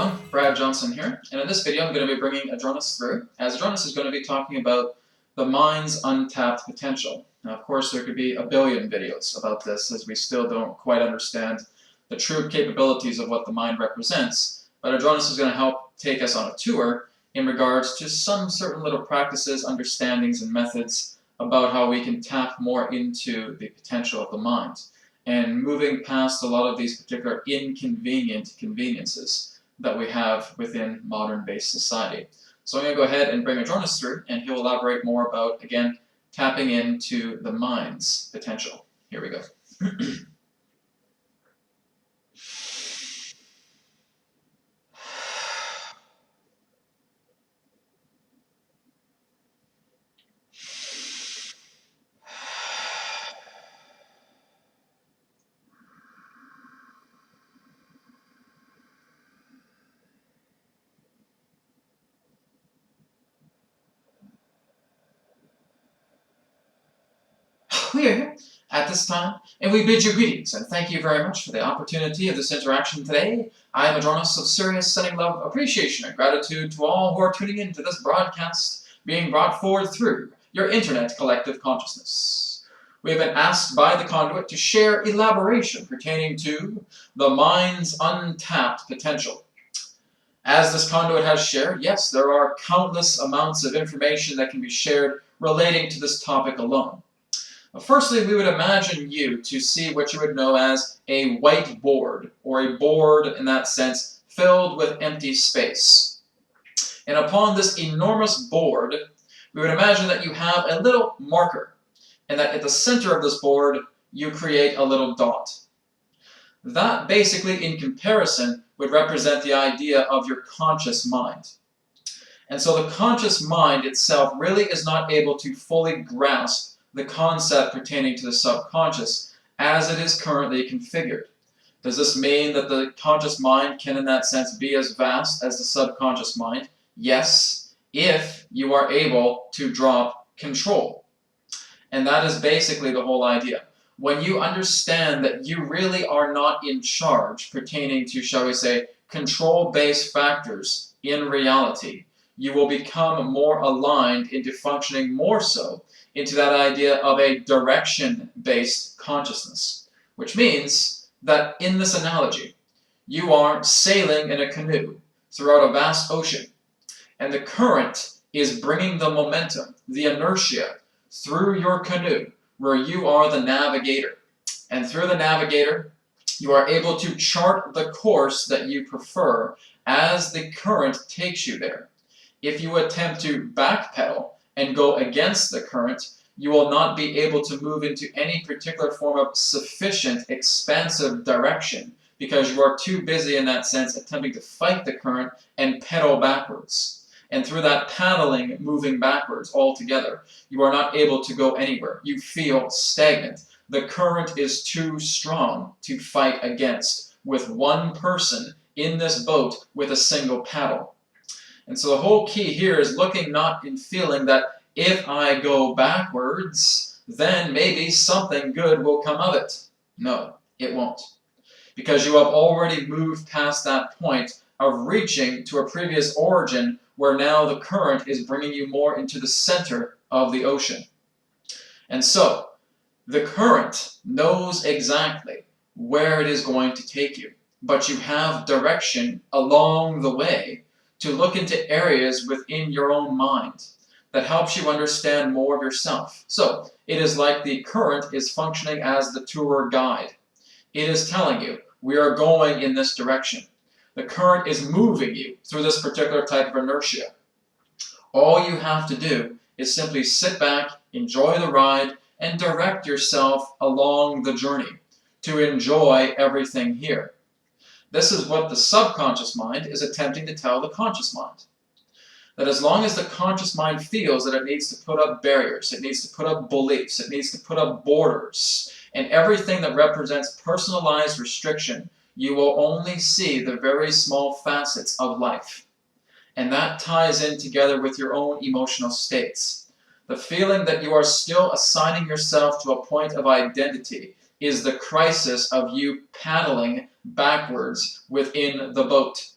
everyone, Brad Johnson here, and in this video I'm going to be bringing Adronis through, as Adronis is going to be talking about the mind's untapped potential. Now, of course, there could be a billion videos about this, as we still don't quite understand the true capabilities of what the mind represents, but Adronis is going to help take us on a tour in regards to some certain little practices, understandings, and methods about how we can tap more into the potential of the mind, and moving past a lot of these particular inconvenient conveniences that we have within modern-based society. So I'm going to go ahead and bring Adronis through, and he'll elaborate more about, again, tapping into the mind's potential. Here we go. We are here at this time, and we bid you greetings, and thank you very much for the opportunity of this interaction today. I am Adronis of Sirius, sending love, appreciation, and gratitude to all who are tuning in to this broadcast being brought forward through your internet collective consciousness. We have been asked by the conduit to share elaboration pertaining to the mind's untapped potential. As this conduit has shared, yes, there are countless amounts of information that can be shared relating to this topic alone. Firstly, we would imagine you to see what you would know as a white board, or a board in that sense filled with empty space. And upon this enormous board, we would imagine that you have a little marker, and that at the center of this board, you create a little dot. That basically, in comparison, would represent the idea of your conscious mind. And so the conscious mind itself really is not able to fully grasp the concept pertaining to the subconscious as it is currently configured. Does this mean that the conscious mind can in that sense be as vast as the subconscious mind? Yes, if you are able to drop control. And that is basically the whole idea. When you understand that you really are not in charge pertaining to, shall we say, control-based factors in reality, you will become more aligned into functioning more so into that idea of a direction-based consciousness, which means that in this analogy, you are sailing in a canoe throughout a vast ocean, and the current is bringing the momentum, the inertia, through your canoe, where you are the navigator. And through the navigator, you are able to chart the course that you prefer as the current takes you there. If you attempt to backpedal and go against the current, you will not be able to move into any particular form of sufficient expansive direction because you are too busy in that sense attempting to fight the current and pedal backwards. And through that paddling, moving backwards altogether, you are not able to go anywhere. You feel stagnant. The current is too strong to fight against with one person in this boat with a single paddle. And so the whole key here is looking not in feeling that if I go backwards, then maybe something good will come of it. No, it won't. Because you have already moved past that point of reaching to a previous origin where now the current is bringing you more into the center of the ocean. And so, the current knows exactly where it is going to take you, but you have direction along the way to look into areas within your own mind that helps you understand more of yourself. So, it is like the current is functioning as the tour guide. It is telling you, we are going in this direction. The current is moving you through this particular type of inertia. All you have to do is simply sit back, enjoy the ride, and direct yourself along the journey to enjoy everything here. This is what the subconscious mind is attempting to tell the conscious mind. That as long as the conscious mind feels that it needs to put up barriers, it needs to put up beliefs, it needs to put up borders, and everything that represents personalized restriction, you will only see the very small facets of life. And that ties in together with your own emotional states. The feeling that you are still assigning yourself to a point of identity is the crisis of you paddling backwards within the boat.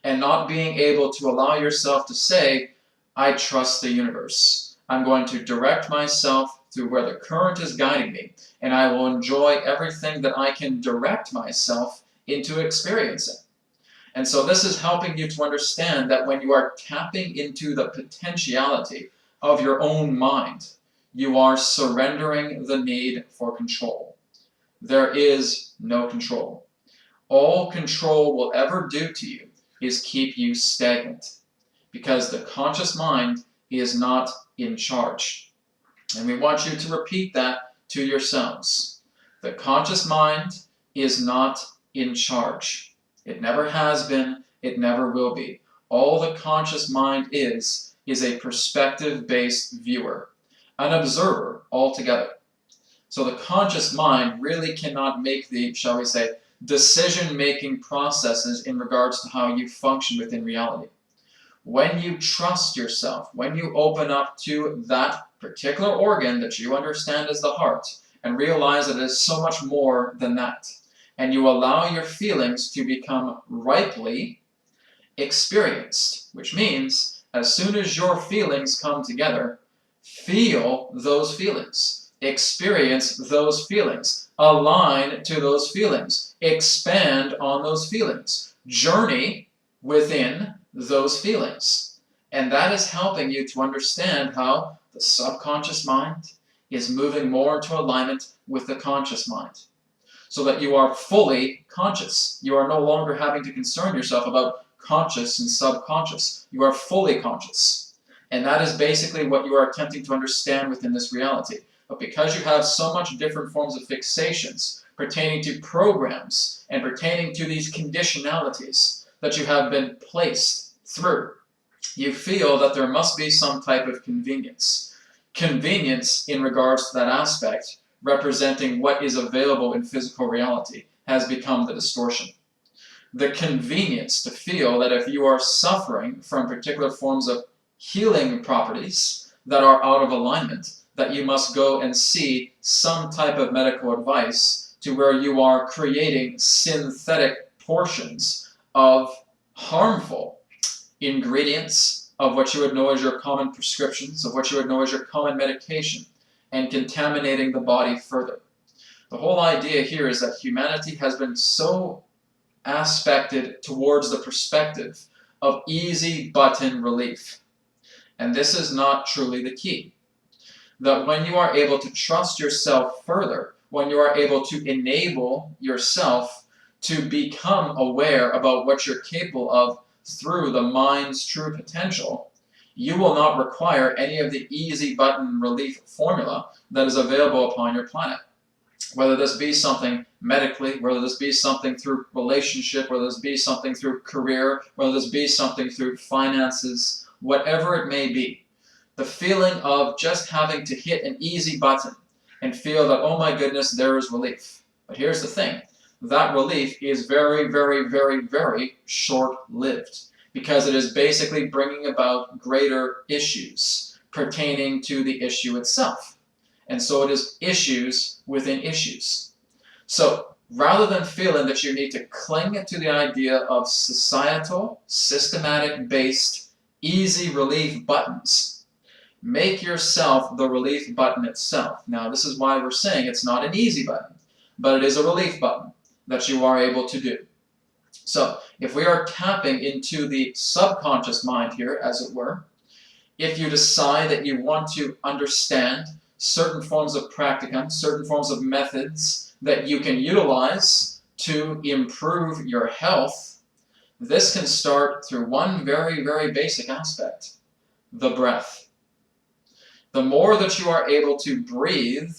and not being able to allow yourself to say, I trust the universe. I'm going to direct myself through where the current is guiding me, and I will enjoy everything that I can direct myself into experiencing. And so this is helping you to understand that when you are tapping into the potentiality of your own mind, you are surrendering the need for control. There is no control. All control will ever do to you is keep you stagnant, because the conscious mind is not in charge. And we want you to repeat that to yourselves. The conscious mind is not in charge. It never has been, it never will be. All the conscious mind is a perspective-based viewer, an observer altogether. So the conscious mind really cannot make the, shall we say, decision-making processes in regards to how you function within reality. When you trust yourself, when you open up to that particular organ that you understand as the heart, and realize that it is so much more than that, and you allow your feelings to become ripely experienced, which means as soon as your feelings come together, feel those feelings, experience those feelings, align to those feelings, expand on those feelings, journey within those feelings. And that is helping you to understand how the subconscious mind is moving more into alignment with the conscious mind, so that you are fully conscious. You are no longer having to concern yourself about conscious and subconscious. You are fully conscious. And that is basically what you are attempting to understand within this reality. But because you have so much different forms of fixations pertaining to programs and pertaining to these conditionalities that you have been placed through, you feel that there must be some type of convenience. Convenience in regards to that aspect, representing what is available in physical reality, has become the distortion. The convenience to feel that if you are suffering from particular forms of healing properties that are out of alignment, that you must go and see some type of medical advice to where you are creating synthetic portions of harmful ingredients of what you would know as your common prescriptions, of what you would know as your common medication, and contaminating the body further. The whole idea here is that humanity has been so aspected towards the perspective of easy button relief. And this is not truly the key. That when you are able to trust yourself further, when you are able to enable yourself to become aware about what you're capable of through the mind's true potential, you will not require any of the easy button relief formula that is available upon your planet. Whether this be something medically, whether this be something through relationship, whether this be something through career, whether this be something through finances, whatever it may be. The feeling of just having to hit an easy button and feel that, oh my goodness, there is relief. But here's the thing. That relief is very, very, very, very short-lived, because it is basically bringing about greater issues pertaining to the issue itself. And so it is issues within issues. So rather than feeling that you need to cling to the idea of societal, systematic-based, easy relief buttons, make yourself the relief button itself. Now, this is why we're saying it's not an easy button, but it is a relief button that you are able to do. So, if we are tapping into the subconscious mind here, as it were, if you decide that you want to understand certain forms of practicum, certain forms of methods that you can utilize to improve your health, this can start through one very, very basic aspect, the breath. The more that you are able to breathe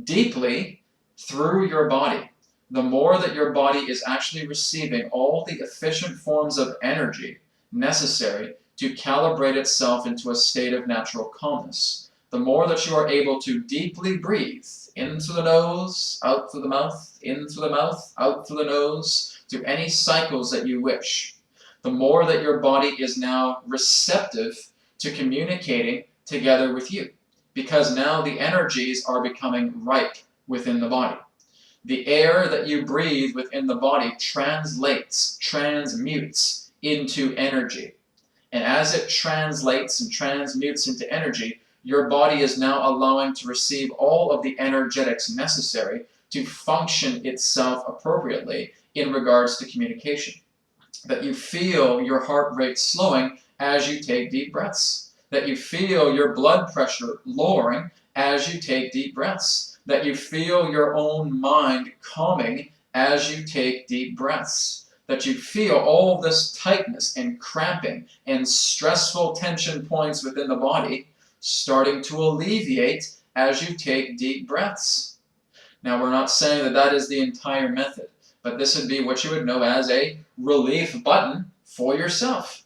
deeply through your body, the more that your body is actually receiving all the efficient forms of energy necessary to calibrate itself into a state of natural calmness. The more that you are able to deeply breathe into the nose, out through the mouth, in through the mouth, out through the nose, to any cycles that you wish, the more that your body is now receptive to communicating together with you, because now the energies are becoming ripe within the body. The air that you breathe within the body translates, transmutes into energy. And as it translates and transmutes into energy, your body is now allowing to receive all of the energetics necessary to function itself appropriately in regards to communication. That you feel your heart rate slowing as you take deep breaths. That you feel your blood pressure lowering as you take deep breaths. That you feel your own mind calming as you take deep breaths. That you feel all this tightness and cramping and stressful tension points within the body starting to alleviate as you take deep breaths. Now, we're not saying that that is the entire method, but this would be what you would know as a relief button for yourself.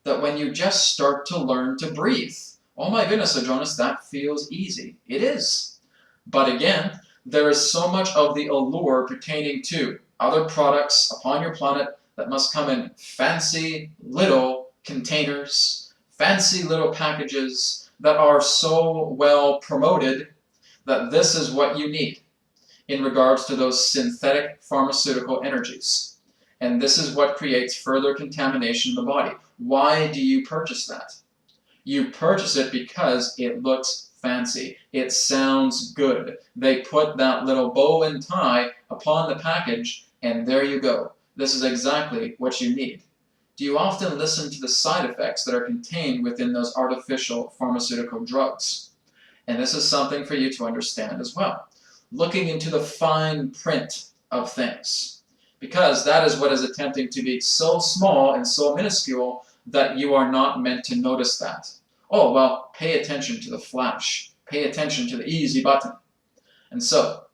That when you just start to learn to breathe, oh my goodness, Adronis, that feels easy. It is. But again, there is so much of the allure pertaining to other products upon your planet that must come in fancy little containers, fancy little packages that are so well promoted that this is what you need in regards to those synthetic pharmaceutical energies. And this is what creates further contamination in the body. Why do you purchase that? You purchase it because it looks fancy. It sounds good. They put that little bow and tie upon the package, and there you go. This is exactly what you need. Do you often listen to the side effects that are contained within those artificial pharmaceutical drugs? And this is something for you to understand as well. Looking into the fine print of things. Because that is what is attempting to be so small and so minuscule that you are not meant to notice that. Oh, well, pay attention to the flash. Pay attention to the easy button. And so,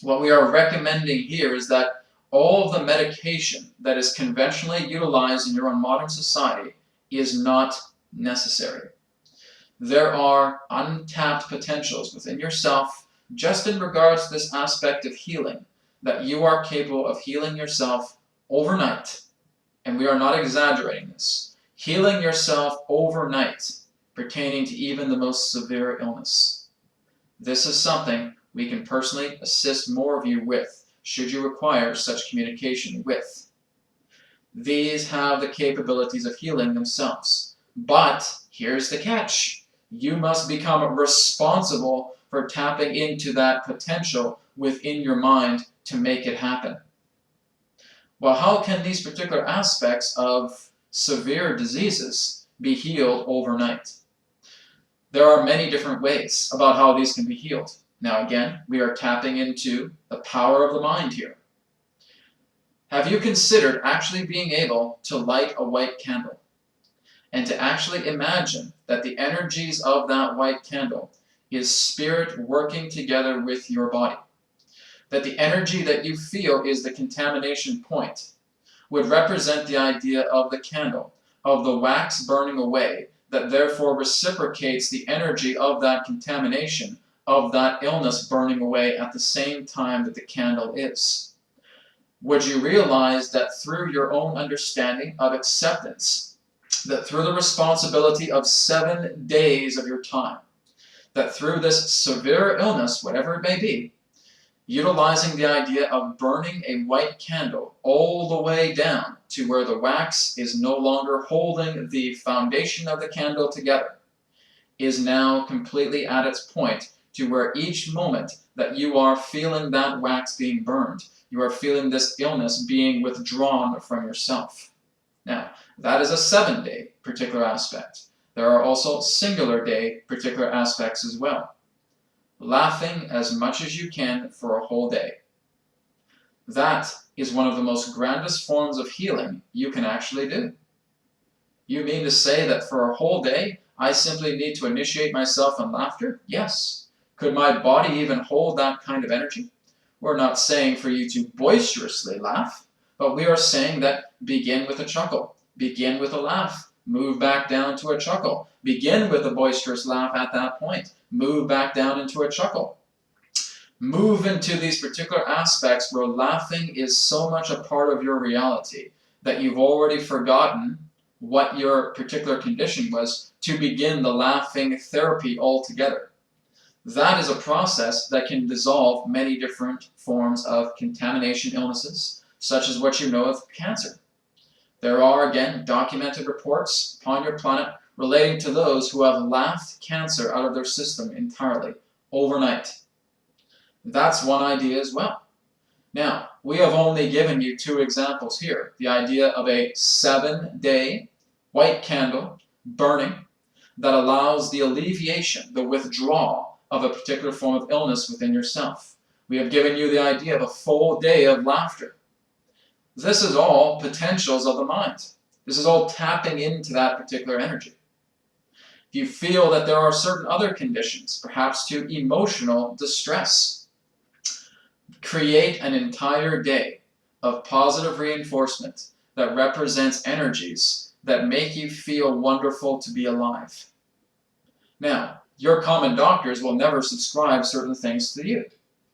what we are recommending here is that all of the medication that is conventionally utilized in your own modern society is not necessary. There are untapped potentials within yourself just in regards to this aspect of healing, that you are capable of healing yourself overnight. And we are not exaggerating this. Healing yourself overnight pertaining to even the most severe illness. This is something we can personally assist more of you with, should you require such communication with. These have the capabilities of healing themselves. But here's the catch. You must become responsible for tapping into that potential within your mind to make it happen. Well, how can these particular aspects of severe diseases be healed overnight? There are many different ways about how these can be healed. Now again, we are tapping into the power of the mind here. Have you considered actually being able to light a white candle and to actually imagine that the energies of that white candle is spirit working together with your body? That the energy that you feel is the contamination point would represent the idea of the candle, of the wax burning away, that therefore reciprocates the energy of that contamination, of that illness burning away at the same time that the candle is. Would you realize that through your own understanding of acceptance, that through the responsibility of 7 days of your time, that through this severe illness, whatever it may be, utilizing the idea of burning a white candle all the way down to where the wax is no longer holding the foundation of the candle together, is now completely at its point to where each moment that you are feeling that wax being burned, you are feeling this illness being withdrawn from yourself. Now, that is a 7-day particular aspect. There are also singular day particular aspects as well. Laughing as much as you can for a whole day. That is one of the most grandest forms of healing you can actually do. You mean to say that for a whole day, I simply need to initiate myself in laughter? Yes. Could my body even hold that kind of energy? We're not saying for you to boisterously laugh, but we are saying that begin with a chuckle, begin with a laugh, move back down to a chuckle, begin with a boisterous laugh at that point, move back down into a chuckle. Move into these particular aspects where laughing is so much a part of your reality that you've already forgotten what your particular condition was to begin the laughing therapy altogether. That is a process that can dissolve many different forms of contamination illnesses, such as what you know of cancer. There are, again, documented reports upon your planet relating to those who have laughed cancer out of their system entirely, overnight. That's one idea as well. Now, we have only given you 2 examples here. The idea of a 7-day white candle burning that allows the alleviation, the withdrawal of a particular form of illness within yourself. We have given you the idea of a full day of laughter. This is all potentials of the mind. This is all tapping into that particular energy. If you feel that there are certain other conditions, perhaps to emotional distress, create an entire day of positive reinforcement that represents energies that make you feel wonderful to be alive. Now, your common doctors will never subscribe certain things to you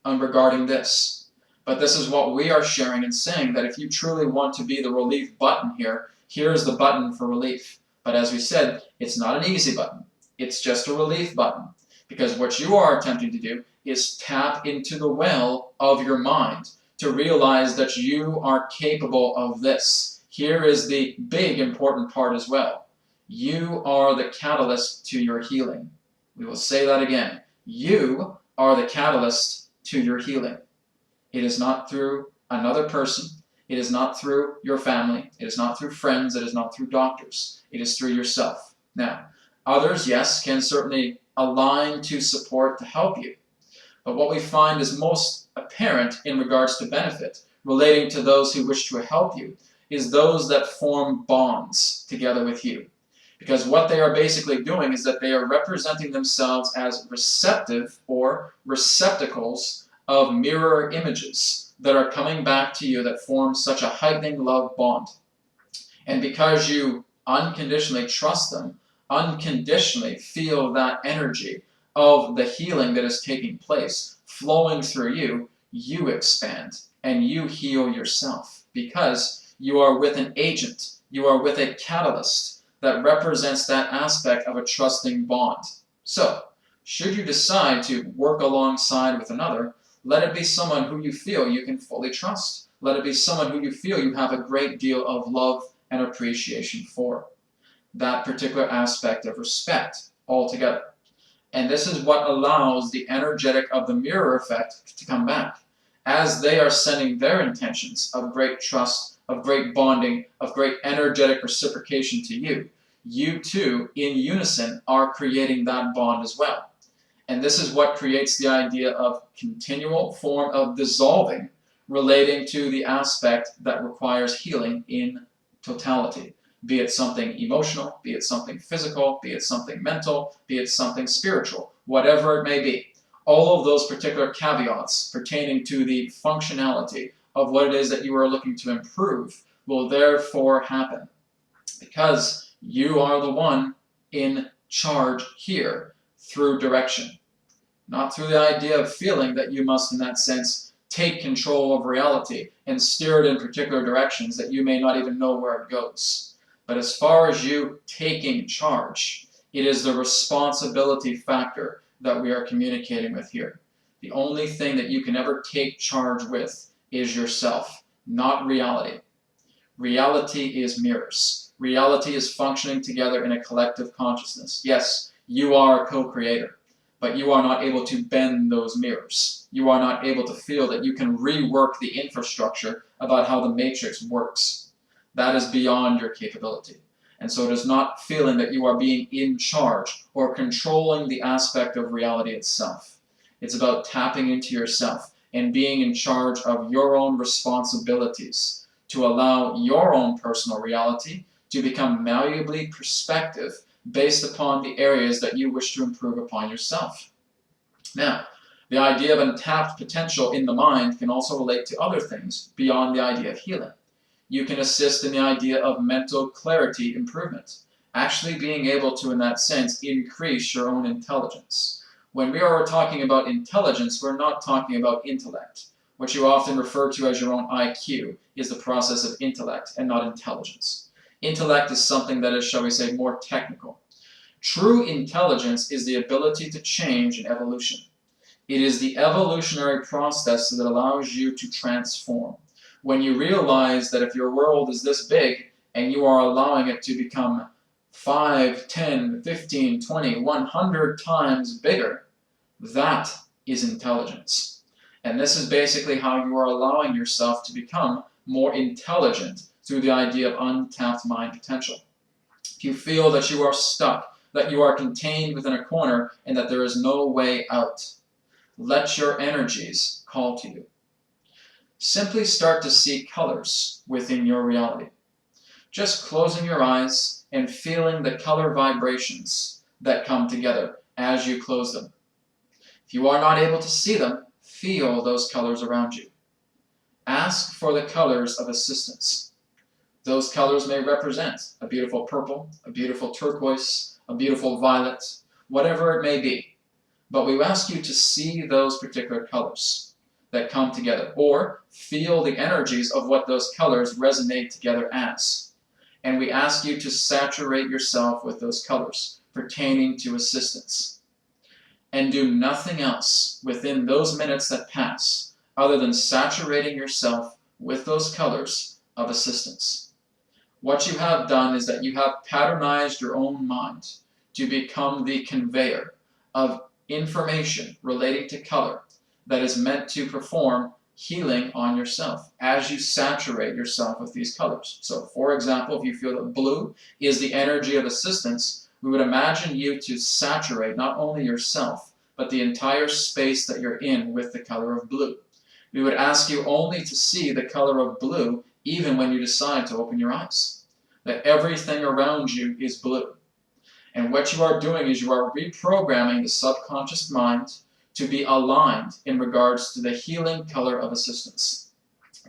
regarding this. But this is what we are sharing and saying, that if you truly want to be the relief button here, here's the button for relief. But as we said, it's not an easy button. It's just a relief button. Because what you are attempting to do is tap into the well of your mind to realize that you are capable of this. Here is the big important part as well. You are the catalyst to your healing. We will say that again. You are the catalyst to your healing. It is not through another person. It is not through your family. It is not through friends. It is not through doctors. It is through yourself. Now, others, yes, can certainly align to support to help you. But what we find is most apparent in regards to benefit relating to those who wish to help you is those that form bonds together with you. Because what they are basically doing is that they are representing themselves as receptive or receptacles of mirror images that are coming back to you that form such a heightening love bond. And because you unconditionally trust them, unconditionally feel that energy of the healing that is taking place flowing through you, you expand and you heal yourself because you are with an agent, you are with a catalyst that represents that aspect of a trusting bond. So, should you decide to work alongside with another, let it be someone who you feel you can fully trust. Let it be someone who you feel you have a great deal of love and appreciation for. That particular aspect of respect altogether. And this is what allows the energetic of the mirror effect to come back. As they are sending their intentions of great trust, of great bonding, of great energetic reciprocation to you, you too, in unison, are creating that bond as well. And this is what creates the idea of continual form of dissolving relating to the aspect that requires healing in totality. Be it something emotional, be it something physical, be it something mental, be it something spiritual, whatever it may be. All of those particular caveats pertaining to the functionality of what it is that you are looking to improve will therefore happen. Because you are the one in charge here through direction. Not through the idea of feeling that you must, in that sense, take control of reality and steer it in particular directions that you may not even know where it goes. But as far as you taking charge, it is the responsibility factor that we are communicating with here. The only thing that you can ever take charge with is yourself, not reality. Reality is mirrors. Reality is functioning together in a collective consciousness. Yes, you are a co-creator, but you are not able to bend those mirrors. You are not able to feel that you can rework the infrastructure about how the matrix works. That is beyond your capability. And so it is not feeling that you are being in charge or controlling the aspect of reality itself. It's about tapping into yourself and being in charge of your own responsibilities to allow your own personal reality to become malleably perspective based upon the areas that you wish to improve upon yourself. Now, the idea of untapped potential in the mind can also relate to other things beyond the idea of healing. You can assist in the idea of mental clarity improvement, actually being able to, in that sense, increase your own intelligence. When we are talking about intelligence, we're not talking about intellect. What you often refer to as your own IQ is the process of intellect and not intelligence. Intellect is something that is, shall we say, more technical. True intelligence is the ability to change in evolution. It is the evolutionary process that allows you to transform. When you realize that if your world is this big and you are allowing it to become 5, 10, 15, 20, 100 times bigger, that is intelligence. And this is basically how you are allowing yourself to become more intelligent through the idea of untapped mind potential. If you feel that you are stuck, that you are contained within a corner, and that there is no way out, let your energies call to you. Simply start to see colors within your reality. Just closing your eyes and feeling the color vibrations that come together as you close them. If you are not able to see them, feel those colors around you. Ask for the colors of assistance. Those colors may represent a beautiful purple, a beautiful turquoise, a beautiful violet, whatever it may be. But we ask you to see those particular colors that come together, or feel the energies of what those colors resonate together as. And we ask you to saturate yourself with those colors pertaining to assistance. And do nothing else within those minutes that pass other than saturating yourself with those colors of assistance. What you have done is that you have patternized your own mind to become the conveyor of information relating to color that is meant to perform healing on yourself as you saturate yourself with these colors. So, for example, if you feel that blue is the energy of assistance, we would imagine you to saturate not only yourself, but the entire space that you're in with the color of blue. We would ask you only to see the color of blue even when you decide to open your eyes. That everything around you is blue. And what you are doing is you are reprogramming the subconscious mind to be aligned in regards to the healing color of assistance.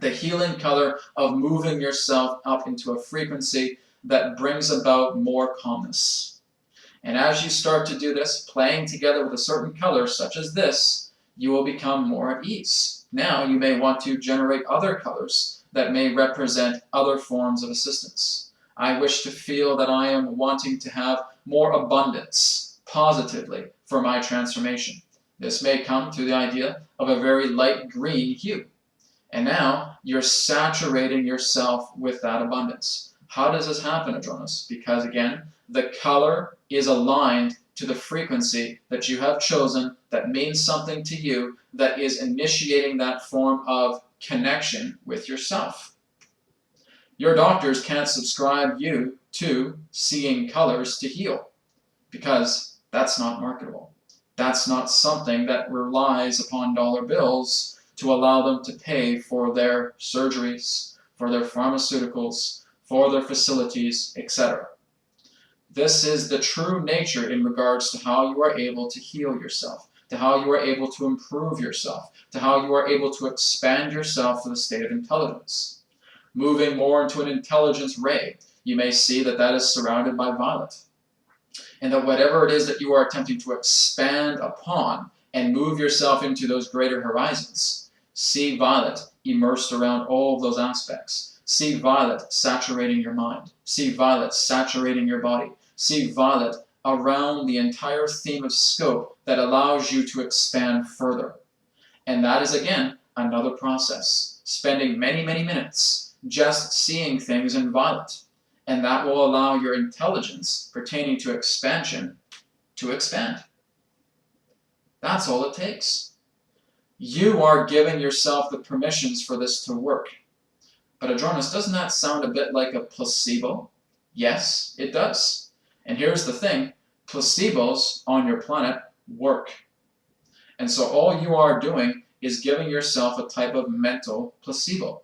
The healing color of moving yourself up into a frequency that brings about more calmness. And as you start to do this, playing together with a certain color such as this, you will become more at ease. Now you may want to generate other colors that may represent other forms of assistance. I wish to feel that I am wanting to have more abundance positively for my transformation. This may come through the idea of a very light green hue. And now you're saturating yourself with that abundance. How does this happen, Adronis? Because again, the color is aligned to the frequency that you have chosen that means something to you, that is initiating that form of connection with yourself. Your doctors can't subscribe you to seeing colors to heal, because that's not marketable. That's not something that relies upon dollar bills to allow them to pay for their surgeries, for their pharmaceuticals, for their facilities, etc. This is the true nature in regards to how you are able to heal yourself, to how you are able to improve yourself, to how you are able to expand yourself to the state of intelligence. Moving more into an intelligence ray, you may see that that is surrounded by violet. And that whatever it is that you are attempting to expand upon and move yourself into those greater horizons, see violet immersed around all of those aspects. See violet saturating your mind. See violet saturating your body. See violet around the entire theme of scope that allows you to expand further. And that is, again, another process. Spending many, many minutes just seeing things in violet. And that will allow your intelligence pertaining to expansion to expand. That's all it takes. You are giving yourself the permissions for this to work. But Adronis, doesn't that sound a bit like a placebo? Yes, it does. And here's the thing, placebos on your planet work. And so all you are doing is giving yourself a type of mental placebo.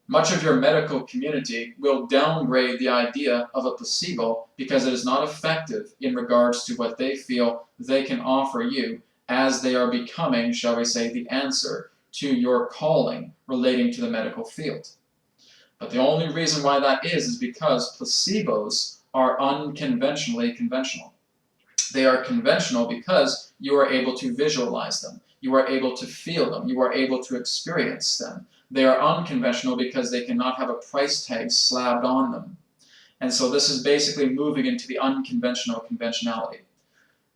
Much of your medical community will downgrade the idea of a placebo because it is not effective in regards to what they feel they can offer you as they are becoming, shall we say, the answer to your calling relating to the medical field. But the only reason why that is because placebos are unconventionally conventional. They are conventional because you are able to visualize them. You are able to feel them. You are able to experience them. They are unconventional because they cannot have a price tag slapped on them. And so this is basically moving into the unconventional conventionality.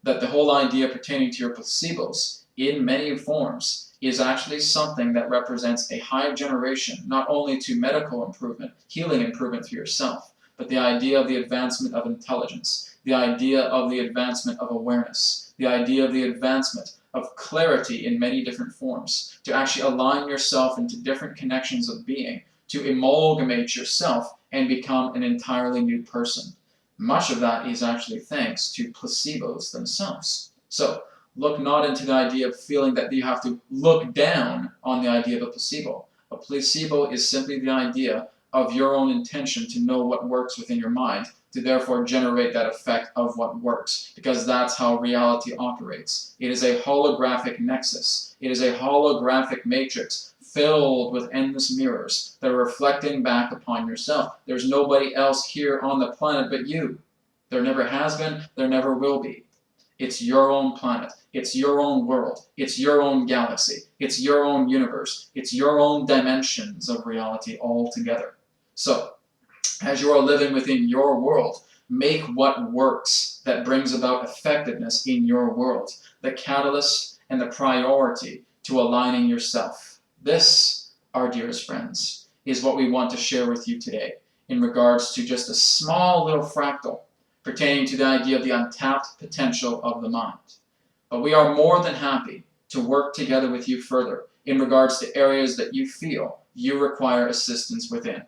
That the whole idea pertaining to your placebos, in many forms, is actually something that represents a high generation, not only to medical improvement, healing improvement for yourself, but the idea of the advancement of intelligence, the idea of the advancement of awareness, the idea of the advancement of clarity in many different forms, to actually align yourself into different connections of being, to amalgamate yourself and become an entirely new person. Much of that is actually thanks to placebos themselves. So, look not into the idea of feeling that you have to look down on the idea of a placebo. A placebo is simply the idea of your own intention to know what works within your mind, to therefore generate that effect of what works, because that's how reality operates. It is a holographic nexus. It is a holographic matrix filled with endless mirrors that are reflecting back upon yourself. There's nobody else here on the planet but you. There never has been, there never will be. It's your own planet. It's your own world. It's your own galaxy. It's your own universe. It's your own dimensions of reality all together. So, as you are living within your world, make what works that brings about effectiveness in your world, the catalyst and the priority to aligning yourself. This, our dearest friends, is what we want to share with you today in regards to just a small little fractal pertaining to the idea of the untapped potential of the mind. But we are more than happy to work together with you further in regards to areas that you feel you require assistance within.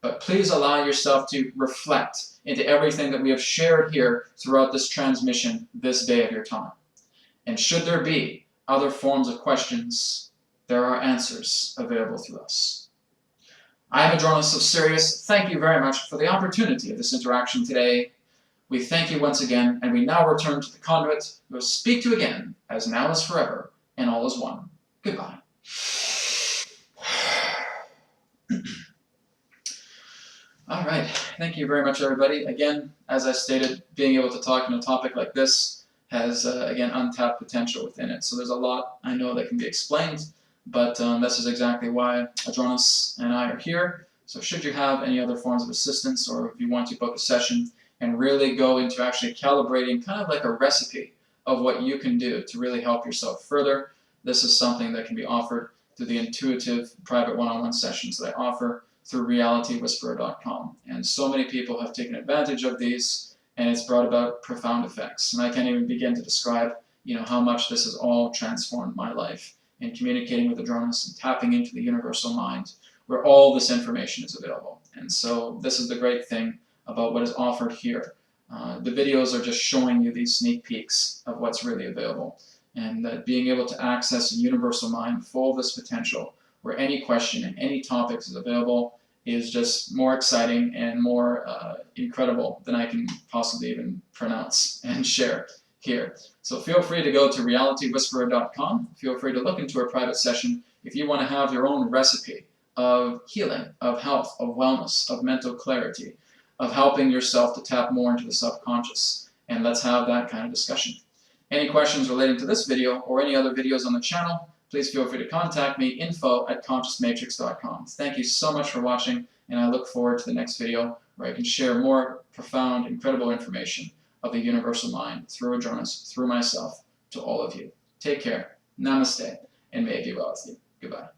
But please allow yourself to reflect into everything that we have shared here throughout this transmission this day of your time. And should there be other forms of questions, there are answers available to us. I am Adronis of Sirius. Thank you very much for the opportunity of this interaction today. We thank you once again, and we now return to the conduit. We will speak to you again, as now is forever, and all is one. Goodbye. All right. Thank you very much, everybody. Again, as I stated, being able to talk on a topic like this has, again, untapped potential within it. So there's a lot I know that can be explained, but this is exactly why Adronis and I are here. So should you have any other forms of assistance, or if you want to book a session and really go into actually calibrating kind of like a recipe of what you can do to really help yourself further, this is something that can be offered through the intuitive private one-on-one sessions that I offer through realitywhisperer.com. And so many people have taken advantage of these, and it's brought about profound effects. And I can't even begin to describe, how much this has all transformed my life in communicating with Adronis and tapping into the universal mind, where all this information is available. And so this is the great thing about what is offered here. The videos are just showing you these sneak peeks of what's really available, and that being able to access a universal mind full of this potential, where any question and any topics is available, is just more exciting and more incredible than I can possibly even pronounce and share here. So feel free to go to realitywhisperer.com. Feel free to look into a private session if you want to have your own recipe of healing, of health, of wellness, of mental clarity, of helping yourself to tap more into the subconscious. And let's have that kind of discussion. Any questions relating to this video or any other videos on the channel, please feel free to contact me, info@consciousmatrix.com. Thank you so much for watching, and I look forward to the next video where I can share more profound, incredible information of the universal mind through Adronis, through myself, to all of you. Take care, namaste, and may it be well with you. Goodbye.